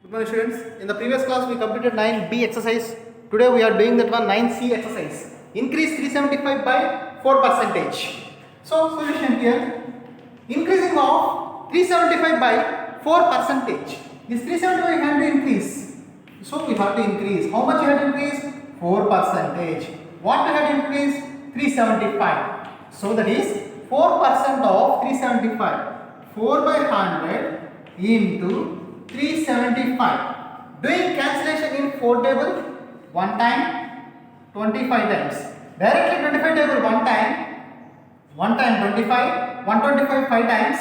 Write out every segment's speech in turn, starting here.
Good morning students. In the previous class we completed 9B exercise. Today we are doing that one 9C exercise. Increase 375 by 4 percentage. So solution here. Increasing of 375 by 4 percentage. This 375 can be increase. So we have to increase. How much you have to increase? 4 percentage. What you have to increase? 375. So that is 4% of 375. 4 by 100 into 375. Doing cancellation in 4 table, 1 time, 25 times. Directly 25 table 1 time 25, 125 5 times,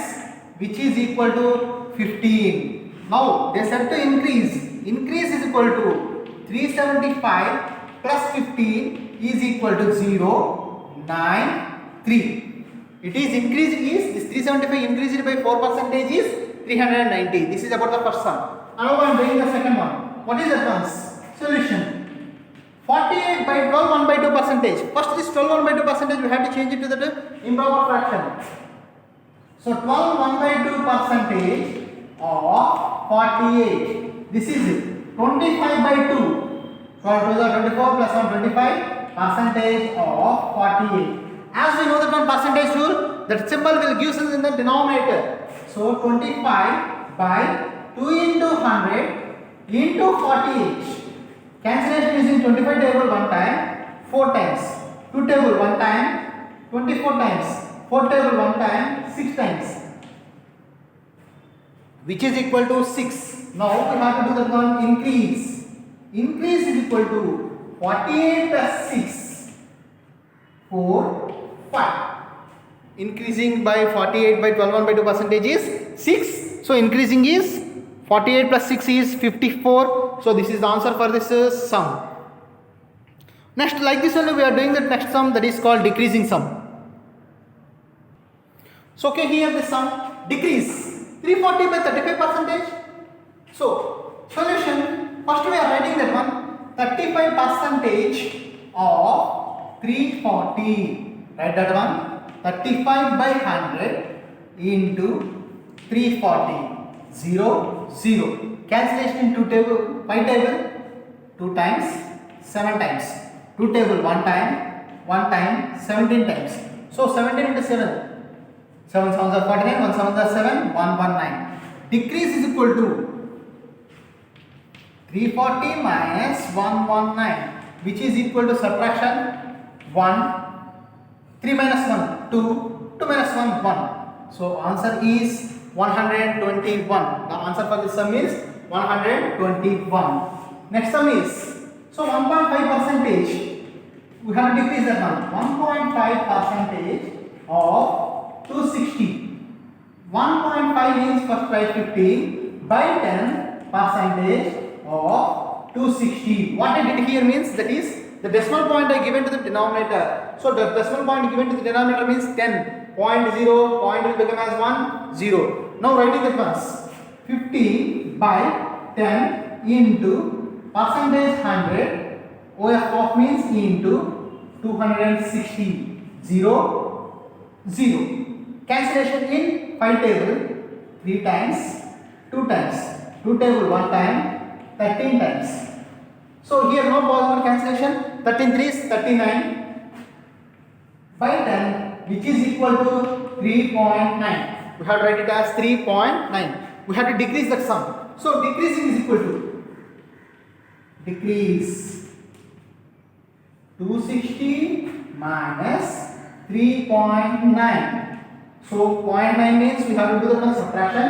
which is equal to 15. Now they said to increase. Increase is equal to 375 plus 15 is equal to 0, 9, 3. It is increasing is this 375 increased by 4 percentage is 390. This is about the first sum. Now I am doing the second one. What is that one? Solution. 48 by 12 1 by 2 percentage. First this 12 1 by 2 percentage we have to change it to the improper fraction. So 12 1 by 2 percentage of 48. This is 25 by 2. 12 to the 24 plus 1 25 percentage of 48. As we know that one percentage rule, that symbol will give us in the denominator. So 25 by 2 into 100 into 48. Cancellation is in 25 table 1 time, 4 times. 2 table 1 time, 24 times. 4 table 1 time, 6 times. Which is equal to 6. Now we have to do that one increase. Increase is equal to 48 plus 6. 4, 5. Increasing by 48 by 12 1 by 2 percentage is 6. So increasing is 48 plus 6 is 54. So this is the answer for this sum. Next, like this only we are doing the next sum, that is called decreasing sum. So okay, here the sum decrease 340 by 35 percentage. So solution, first we are writing that one 35 percentage of 340. Write that one 35 by 100 into 340. 0, 0. Cancellation in 2 table, 5 table, 2 times, 7 times. 2 table 1 time, 17 times. So 17 into 7. 7 7s are 49, 1 7s are 7, 119. Decrease is equal to 340 minus 119, which is equal to subtraction 1. 3 minus 1, 2, 2 minus 1, 1. So answer is 121. The answer for this sum is 121. Next sum is, so 1.5 percentage. We have to decrease that one. 1.5 percentage of 260. 1.5 means first write 15 by 10 percentage of 260. What I did here means that is the decimal point I given to the denominator. So the decimal point given to the denominator means 10. Point 0, point will become as 1, 0. Now writing the once 50 by 10 into percentage 100 OF means into 260. 0, 0. Cancellation in 5 table 3 times, 2 times. 2 table 1 time, 13 times. So here no possible cancellation. 13 3 is 39 by 10, which is equal to 3.9. We have to write it as 3.9. We have to decrease that sum. So decreasing is equal to decrease 260 minus 3.9. So 0.9 means we have to do the subtraction.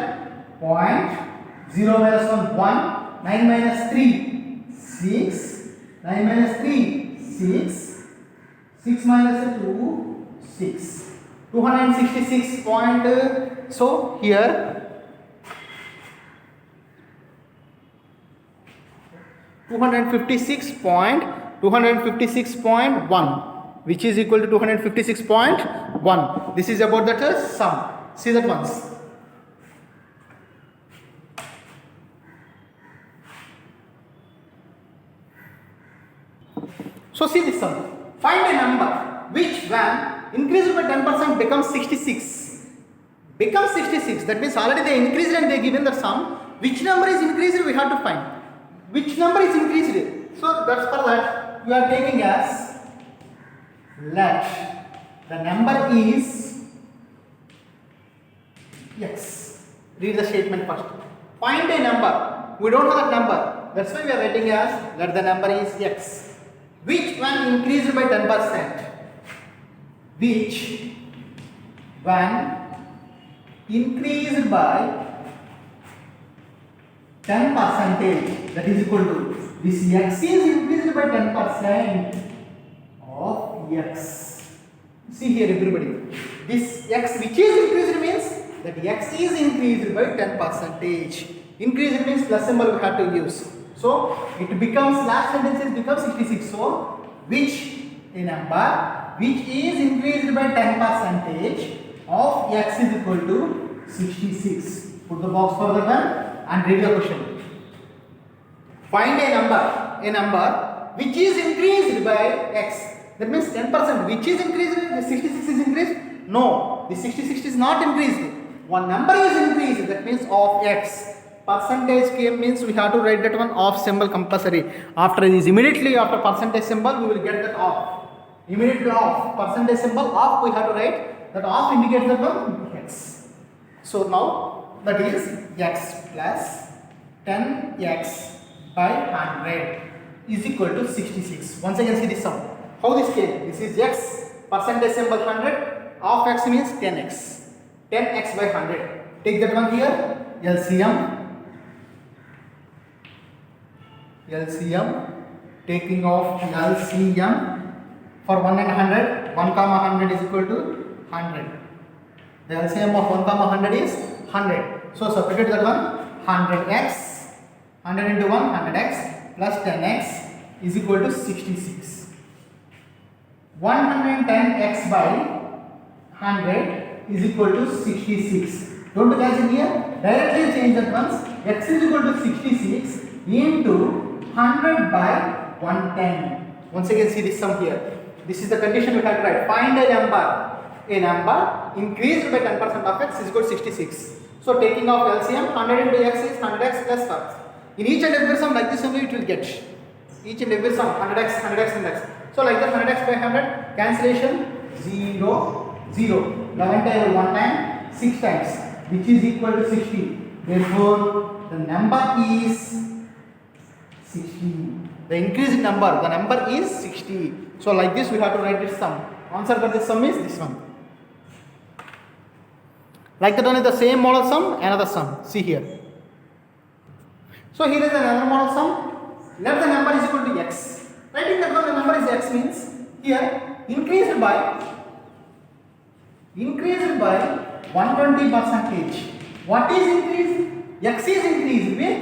0 minus 1, 1. 9 minus 3, 6. 9 minus 3, 6. 6 minus 2, 6. 266 point. So here 256.1, which is equal to 256.1. This is about that sum. See that once. So see this sum. Find a number which when increased by 10% becomes 66. Becomes 66. That means already they increased and they given the sum. which number is increased we have to find. Which number is increased? So that's for that we are taking as let the number is x. Read the statement first. Find a number. We don't have that number. That's why we are writing as let the number is x. Which one increased by 10%? Which one increased by 10%, that is equal to this x is increased by 10% of x. See here everybody, this x which is increased means that x is increased by 10%. Increased means plus symbol we have to use. So it becomes, last sentence becomes 66. So which a number which is increased by 10% of x is equal to 66. Put the box for the one and read the question. Find a number which is increased by x. That means 10%. Which is increased? The 66 is increased? No, the 66 is not increased. One number is increased. That means of x. Percentage came means we have to write that one off symbol compulsory. After this, immediately after percentage symbol, we will get that off. Immediately off percentage symbol off, we have to write that off indicates that one x. So now that is x plus 10x by 100 is equal to 66. Once again see this sum. How this came? This is x, percentage symbol 100, of x means 10x. 10x by 100. Take that one here, LCM. Taking off LCM for 1 and 100, 1 comma 100 is equal to 100. The LCM of 1 comma 100 is 100. So substitute that one, 100x, 100 into 1, 100x plus 10x is equal to 66. 110x by 100 is equal to 66. Don't cancel here, directly change that once. X is equal to 66 into 100 by 110. Once again see this sum here. This is the condition we have to write. Find a number increased by 10% of x is equal to 66. So taking off LCM, 100 into x is 100x plus 5. In each and every sum like this only it will get. Each and every sum 100x, 100x, 100x. So like that 100x by 100, cancellation 0, 0. 11 times 1 time, 6 times, which is equal to 60. Therefore, the number is 60. The increased number, the number is 60. So like this we have to write this sum. Answer for this sum is this one. Like that one is the same model sum, another sum. See here. So here is another model sum. Let the number is equal to x. Writing that one the number is x means here increased by 120%. What is increased? X is increased with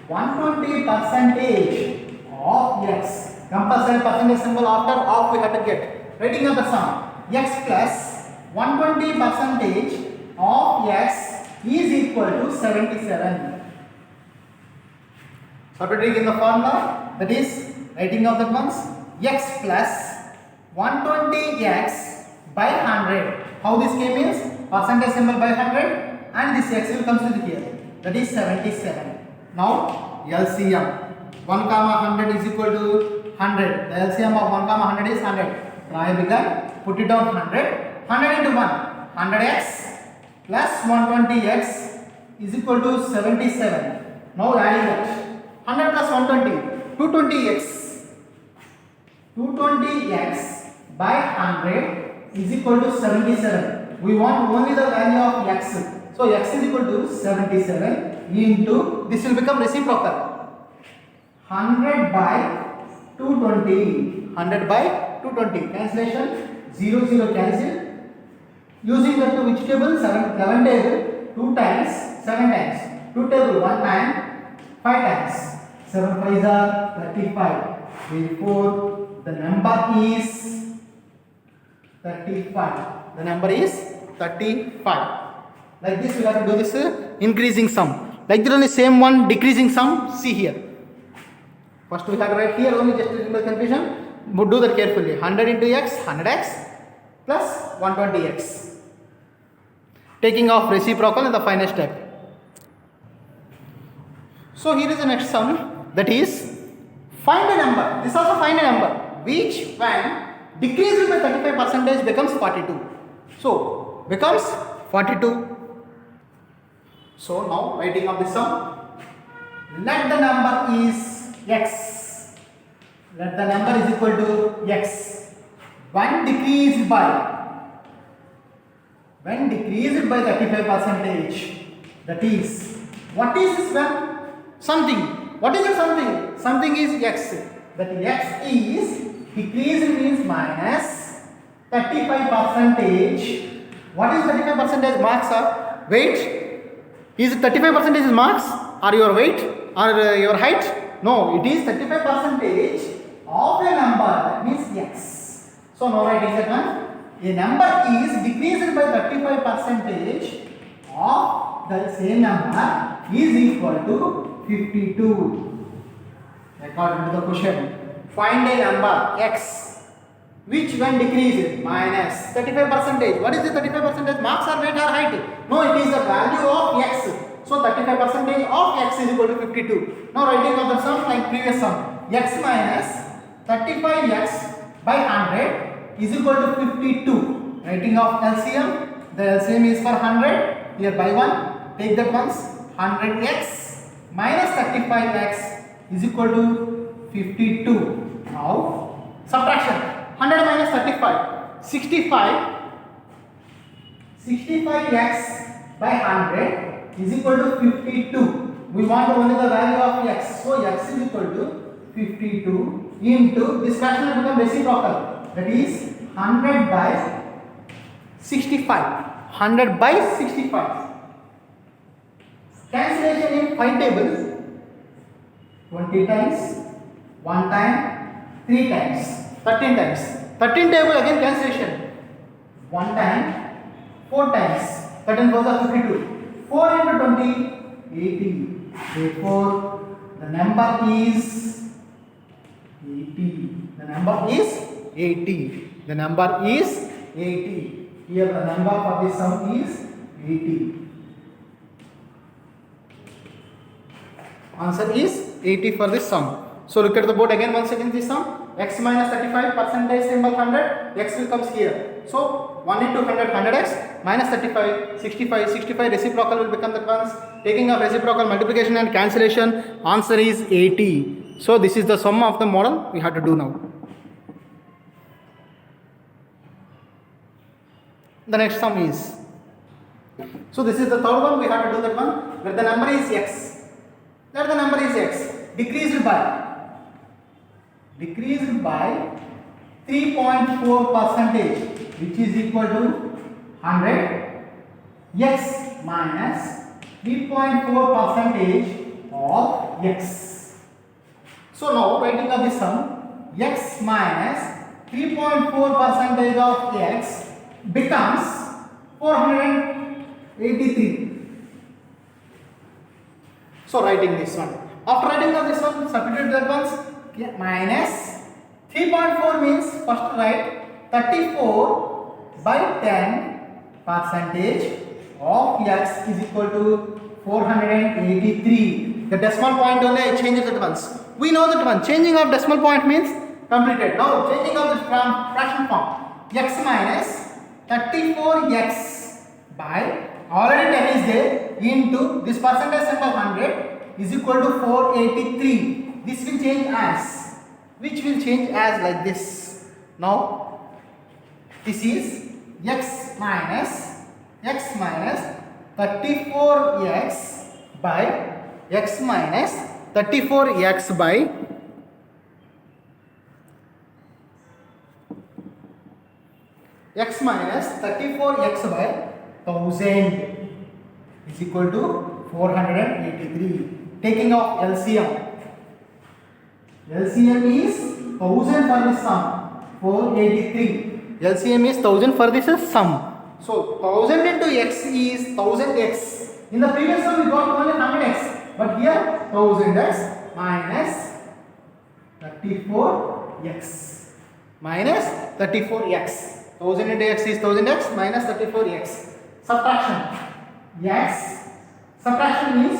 120% of x. Compulsory percentage symbol after off we have to get. Writing of the sum, x plus 120% of x is equal to 77. Substituting in the formula, that is writing of that ones, x plus 120x by 100. How this came is percentage symbol by 100 and this x will come to here. That is 77. Now LCM 1 comma 100 is equal to 100. The LCM of 1 comma 100 is 100. Try bigger. Put it down 100. 100 into 1. 100x plus 120x is equal to 77. Now adding that. 100 plus 120. 220x. 220x by 100 is equal to 77. We want only the value of x. So x is equal to 77 into, this will become reciprocal. 100 by 220. 100 by 220. Cancellation. 0, 0 cancel. Using the which table? 11 table. 2 times, 7 times. 2 table 1 time, 5 times. 7 5s are 35. Therefore, the number is 35. The number is 35. Like this, we have to do this increasing sum. Like that, only same one decreasing sum. See here. First, we have to write here only just to remove confusion. But do that carefully. 100 into x, 100x plus 120x. Taking off reciprocal in the final step. So here is the next sum, that is find a number. This also find a number which when decreased by 35% becomes 42. So becomes 42. So now writing of the sum. Let the number is x. Let the number is equal to x. When decreased by 35%, that is, what is this one? Something. What is the something? Something is x. That x is decreased means minus 35%. What is 35% marks are? Weight? Is 35% is marks or your weight or your height? No, it is 35% of a number, that means x. So now writing that one. A number is decreased by 35% of the same number is equal to 52. According to the question, find a number x which when decreased minus 35%. What is the 35%? Marks or weight or height? No, it is the value of x. So 35% of x is equal to 52. Now writing of the sum like previous sum, x minus 35x by 100 is equal to 52. Writing of LCM, the LCM is for 100. Here by 1, take that once. 100x minus 35x is equal to 52. Now subtraction. 100 minus 35. 65x by 100 is equal to 52. We want only the value of x. So x is equal to 52 into this fraction will become reciprocal. That is 100 by 65. 100 by 65. Cancellation in 5 tables. 20 times, 1 time, 3 times, 13 times. 13 table again cancellation. 1 time, 4 times. 13 4 are 52. 4 into 20, 80. Therefore, the number is 80. The number is 80. The number is 80. Here the number for this sum is 80. Answer is 80 for this sum. So look at the board again once again this sum. X minus 35% symbol 100. X will comes here. So 1 into 100 100x minus 35 65 reciprocal will become the ones. Taking of reciprocal multiplication and cancellation, answer is 80. So this is the sum of the model we have to do now. The next sum is, so this is the third one, we have to do that one where the number is x. There the number is x decreased by 3.4%, which is equal to 100 x minus 3.4% of x. So now writing of this sum, x minus 3.4% of x becomes 483. So writing this one. After writing of this one, substitute that ones. Minus 3.4 means first write 34 by 10% of x is equal to 483. The decimal point only I change it at once. We know that one. Changing of decimal point means completed. Now changing of the fraction form. X minus 34x by already 10 is there into this percentage symbol 100 is equal to 483. This will change as, which will change as like this. Now this is x minus 34x by x minus 34x by x minus 34x by 1000 is equal to 483. Taking off LCM. LCM is 1000 for this sum. 483. LCM is 1000 for this sum. So 1000 into x is 1000x. In the previous sum we got only 100x. But here 1000x minus 34x. Minus 34x. 1000 into x is 1000x minus 34x. Subtraction. X. Subtraction means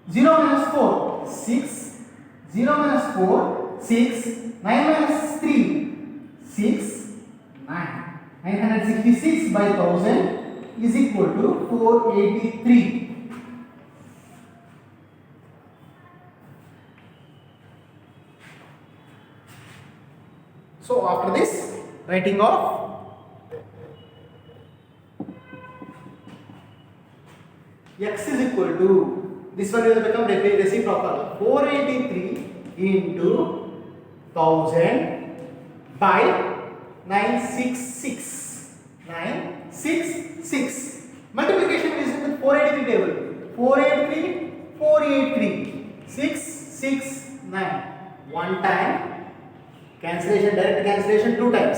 0 minus 4, 6. 0 minus 4, 6. 9 minus 3, 6. 9. 966 by 1000 is equal to 483. So after this, writing of x is equal to, this one will become reciprocal, 483 into 1000 by 966. 966. Multiplication is in the 483 table. 483, 483, 669. One time. Cancellation, direct cancellation 2 times.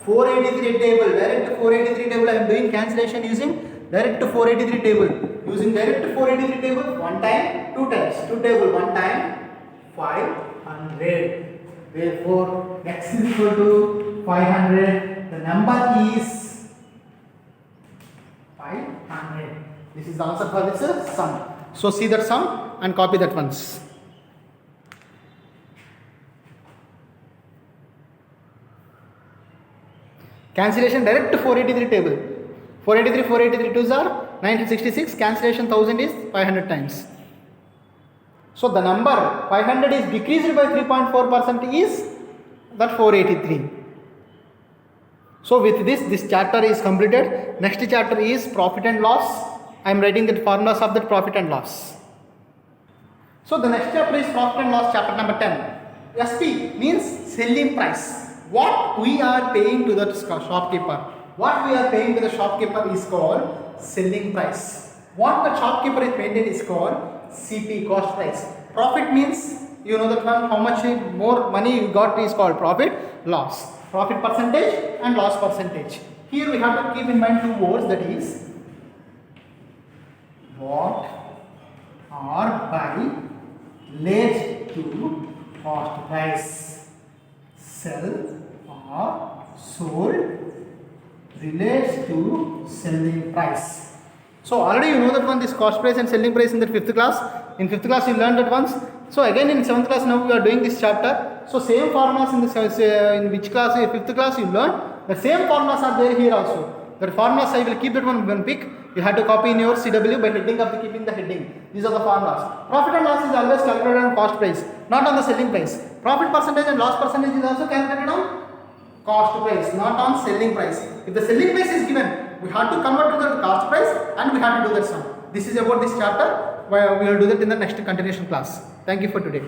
483 table, direct 483 table. I am doing cancellation using direct 483 table. Using direct 483 table, 1 time, 2 times. 2 table, 1 time, 500. Therefore, x is equal to 500. The number is 500. This is the answer for this sum. So see that sum and copy that once. Cancellation direct to 483 table. 483, 483 twos are 966. Cancellation 1000 is 500 times. So the number 500 is decreased by 3.4% is that 483. So with this chapter is completed. Next chapter is profit and loss. I am writing the formulas of that profit and loss. So the next chapter is profit and loss, chapter number 10. SP means selling price. What we are paying to the shopkeeper. What we are paying to the shopkeeper is called selling price. What the shopkeeper is paying is called CP, cost price. Profit means, you know that one, how much more money you got is called profit. Loss, profit percentage and loss percentage. Here we have to keep in mind 2 words, that is bought or buy relates to cost price. Sell or sold relates to selling price. So already you know that one, this cost price and selling price in the 5th class. In 5th class you learned that once. So again in 7th class now we are doing this chapter. So same formulas in in which class? In 5th class you learned. The same formulas are there here also. The formulas I will keep that one pick. You have to copy in your CW by heading of keeping the heading. These are the formulas. Profit and loss is always calculated on cost price, not on the selling price. Profit percentage and loss percentage is also calculated on cost price, not on selling price. If the selling price is given, we have to convert to the cost price and we have to do that sum. This is about this chapter. We will do that in the next continuation class. Thank you for today.